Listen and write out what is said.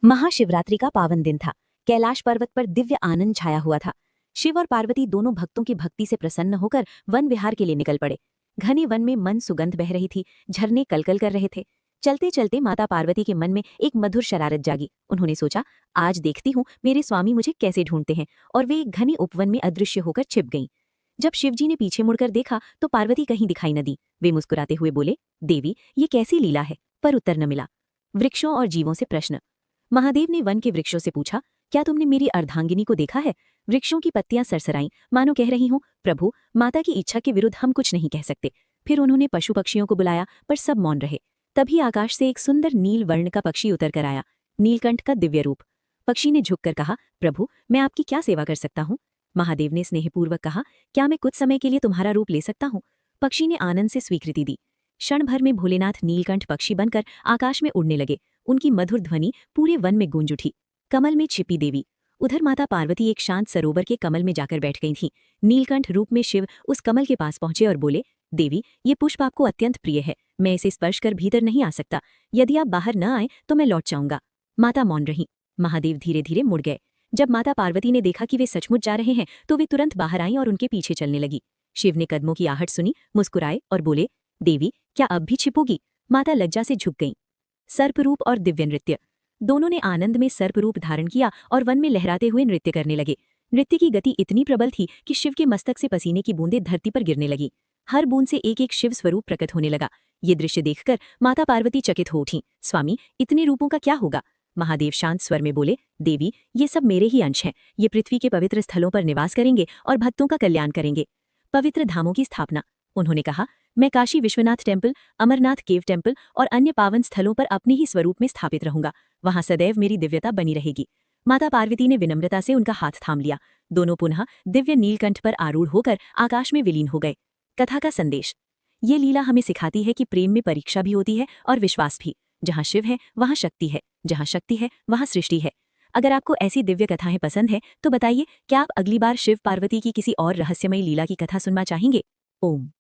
महाशिवरात्रि का पावन दिन था। कैलाश पर्वत पर दिव्य आनंद छाया हुआ था। शिव और पार्वती दोनों भक्तों की भक्ति से प्रसन्न होकर वन विहार के लिए निकल पड़े। घने वन में मन सुगंध बह रही थी, झरने कलकल कर रहे थे। चलते चलते माता पार्वती के मन में एक मधुर शरारत जागी। उन्होंने सोचा, आज देखती हूँ मेरे स्वामी मुझे कैसे ढूंढते हैं, और वे एक घने उपवन में अदृश्य होकर छिप गईं। जब शिवजी ने पीछे मुड़कर देखा तो पार्वती कहीं दिखाई न दी। वे मुस्कुराते हुए बोले, देवी, ये कैसी लीला है? पर उत्तर न मिला। वृक्षों और जीवों से प्रश्न। महादेव ने वन के वृक्षों से पूछा, क्या तुमने मेरी अर्धांगिनी को देखा है? वृक्षों की पत्तियां सरसराईं, मानो कह रही हूं, प्रभु, माता की इच्छा के विरुद्ध हम कुछ नहीं कह सकते। फिर उन्होंने पशु पक्षियों को बुलाया, पर सब मौन रहे। तभी आकाश से एक सुंदर नील वर्ण का पक्षी उतर कर आया, नीलकंठ का दिव्य रूप। पक्षी ने झुककर कहा, प्रभु, मैं आपकी क्या सेवा कर सकता हूँ? महादेव ने स्नेहपूर्वक कहा, क्या मैं कुछ समय के लिए तुम्हारा रूप ले सकता हूँ? पक्षी ने आनंद से स्वीकृति दी। क्षण भर में भोलेनाथ नीलकंठ पक्षी बनकर आकाश में उड़ने लगे। उनकी मधुर ध्वनि पूरे वन में गूंज उठी। कमल में छिपी देवी। उधर माता पार्वती एक शांत सरोवर के कमल में जाकर बैठ गई थीं। नीलकंठ रूप में शिव उस कमल के पास पहुंचे और बोले, देवी, ये पुष्प आपको अत्यंत प्रिय है, मैं इसे स्पर्श कर भीतर नहीं आ सकता। यदि आप बाहर न आए तो मैं लौट जाऊंगा। माता मौन रहीं। महादेव धीरे धीरे मुड़ गए। जब माता पार्वती ने देखा कि वे सचमुच जा रहे हैं तो वे तुरंत बाहर आईं और उनके पीछे चलने लगी। शिव ने कदमों की आहट सुनी, मुस्कुराए और बोले, देवी, क्या अब भी छिपोगी? माता लज्जा से झुक गईं। सर्परूप और दिव्य नृत्य। दोनों ने आनंद में सर्परूप धारण किया और वन में लहराते हुए नृत्य करने लगे। नृत्य की गति इतनी प्रबल थी कि शिव के मस्तक से पसीने की बूंदें धरती पर गिरने लगी। हर बूंद से एक एक शिव स्वरूप प्रकट होने लगा। ये दृश्य देखकर माता पार्वती चकित हो उठीं। स्वामी, इतने रूपों का क्या होगा? महादेव शांत स्वर में बोले, देवी, ये सब मेरे ही अंश हैं। ये पृथ्वी के पवित्र स्थलों पर निवास करेंगे और भक्तों का कल्याण करेंगे। पवित्र धामों की स्थापना। उन्होंने कहा, मैं Kashi Vishwanath temple, Amarnath cave temple और अन्य पावन स्थलों पर अपने ही स्वरूप में स्थापित रहूंगा। वहां सदैव मेरी दिव्यता बनी रहेगी। माता पार्वती ने विनम्रता से उनका हाथ थाम लिया। दोनों पुनः दिव्य नीलकंठ पर आरूढ़ होकर आकाश में विलीन हो गए। कथा का संदेश। ये लीला हमें सिखाती है कि प्रेम में परीक्षा भी होती है और विश्वास भी। जहाँ शिव है वहाँ शक्ति है, जहाँ शक्ति है वहाँ सृष्टि है। अगर आपको ऐसी दिव्य कथाएं पसंद है तो बताइए, क्या आप अगली बार शिव पार्वती की किसी और रहस्यमयी लीला की कथा सुनना चाहेंगे? ओम।